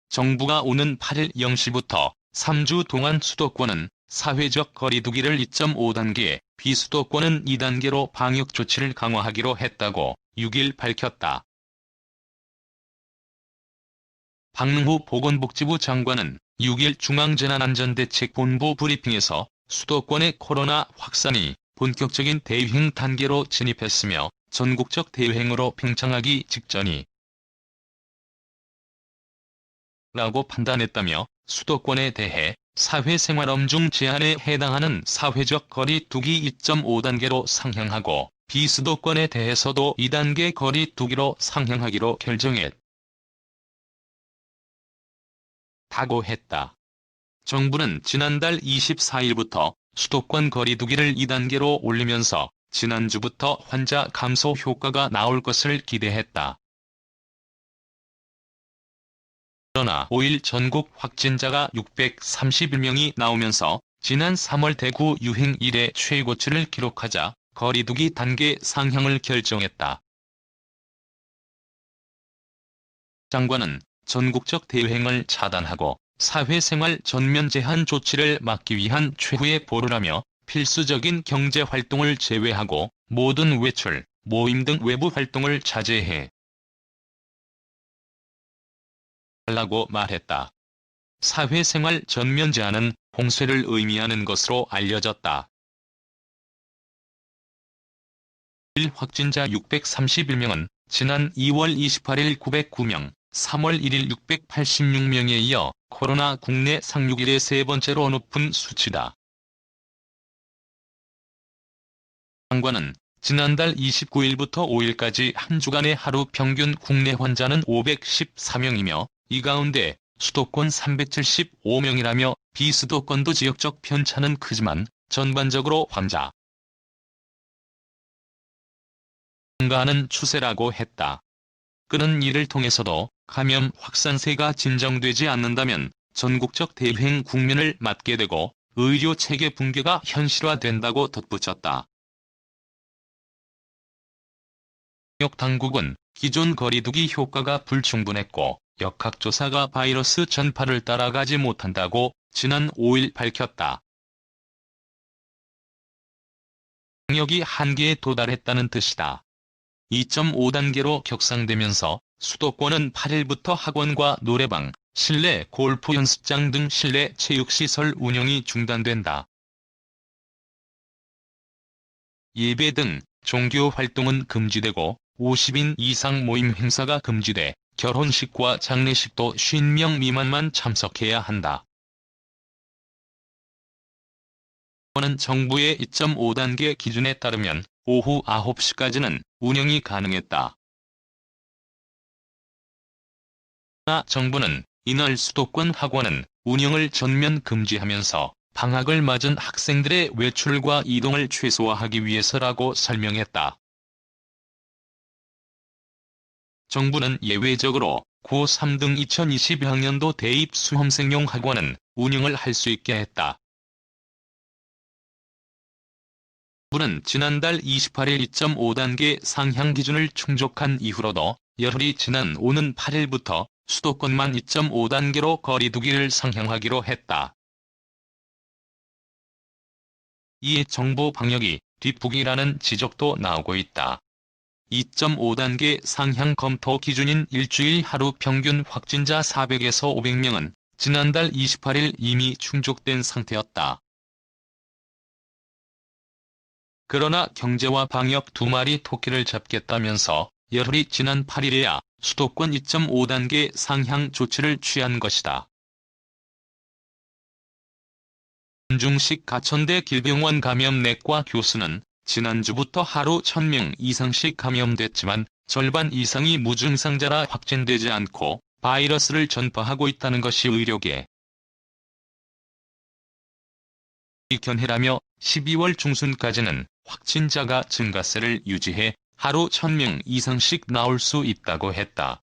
정부가 오는 8일 0시부터 3주 동안 수도권은 사회적 거리두기를 2.5단계, 비수도권은 2단계로 방역 조치를 강화하기로 했다고 6일 밝혔다. 박능후 보건복지부 장관은 6일 중앙재난안전대책본부 브리핑에서 수도권의 코로나 확산이 본격적인 대유행 단계로 진입했으며 전국적 대유행으로 팽창하기 직전이 라고 판단했다며 수도권에 대해 사회생활 엄중 제한에 해당하는 사회적 거리두기 2.5단계로 상향하고 비수도권에 대해서도 2단계 거리두기로 상향하기로 결정했다고 했다. 정부는 지난달 24일부터 수도권 거리두기를 2단계로 올리면서 지난주부터 환자 감소 효과가 나올 것을 기대했다. 그러나 5일 전국 확진자가 631명이 나오면서 지난 3월 대구 유행 이래 최고치를 기록하자 거리두기 단계 상향을 결정했다. 장관은 전국적 대유행을 차단하고 사회생활 전면 제한 조치를 막기 위한 최후의 보루라며 필수적인 경제활동을 제외하고 모든 외출, 모임 등 외부 활동을 자제해 달라고 말했다. 사회생활 전면 제한은 봉쇄를 의미하는 것으로 알려졌다. 1 확진자 631명은 지난 2월 28일 909명, 3월 1일 686명에 이어 코로나 국내 상륙 이래 세 번째로 높은 수치다. 장관은 지난달 29일부터 5일까지 한 주간의 하루 평균 국내 환자는 514명이며 이 가운데 수도권 375명이라며 비수도권도 지역적 편차는 크지만 전반적으로 환자 증가하는 추세라고 했다. 그는 이를 통해서도 감염 확산세가 진정되지 않는다면 전국적 대유행 국면을 맞게 되고 의료 체계 붕괴가 현실화된다고 덧붙였다. 방역 당국은 기존 거리두기 효과가 불충분했고 역학조사가 바이러스 전파를 따라가지 못한다고 지난 5일 밝혔다. 방역이 한계에 도달했다는 뜻이다. 2.5단계로 격상되면서 수도권은 8일부터 학원과 노래방, 실내 골프 연습장 등 실내 체육시설 운영이 중단된다. 예배 등 종교 활동은 금지되고 50인 이상 모임 행사가 금지돼 결혼식과 장례식도 50명 미만만 참석해야 한다. 는 정부의 2.5단계 기준에 따르면 오후 9시까지는 운영이 가능했다. 그러나 정부는 이날 수도권 학원은 운영을 전면 금지하면서 방학을 맞은 학생들의 외출과 이동을 최소화하기 위해서라고 설명했다. 정부는 예외적으로 고3 등 2020학년도 대입 수험생용 학원은 운영을 할 수 있게 했다. 정부는 지난달 28일 2.5단계 상향 기준을 충족한 이후로도 열흘이 지난 오는 8일부터 수도권만 2.5단계로 거리두기를 상향하기로 했다. 이에 정부 방역이 뒷북이라는 지적도 나오고 있다. 2.5단계 상향 검토 기준인 일주일 하루 평균 확진자 400에서 500명은 지난달 28일 이미 충족된 상태였다. 그러나 경제와 방역 두 마리 토끼를 잡겠다면서 열흘이 지난 8일에야 수도권 2.5단계 상향 조치를 취한 것이다. 김중식 가천대 길병원 감염내과 교수는 지난주부터 하루 1000명 이상씩 감염됐지만 절반 이상이 무증상자라 확진되지 않고 바이러스를 전파하고 있다는 것이 의료계 견해라며 12월 중순까지는 확진자가 증가세를 유지해 하루 1000명 이상씩 나올 수 있다고 했다.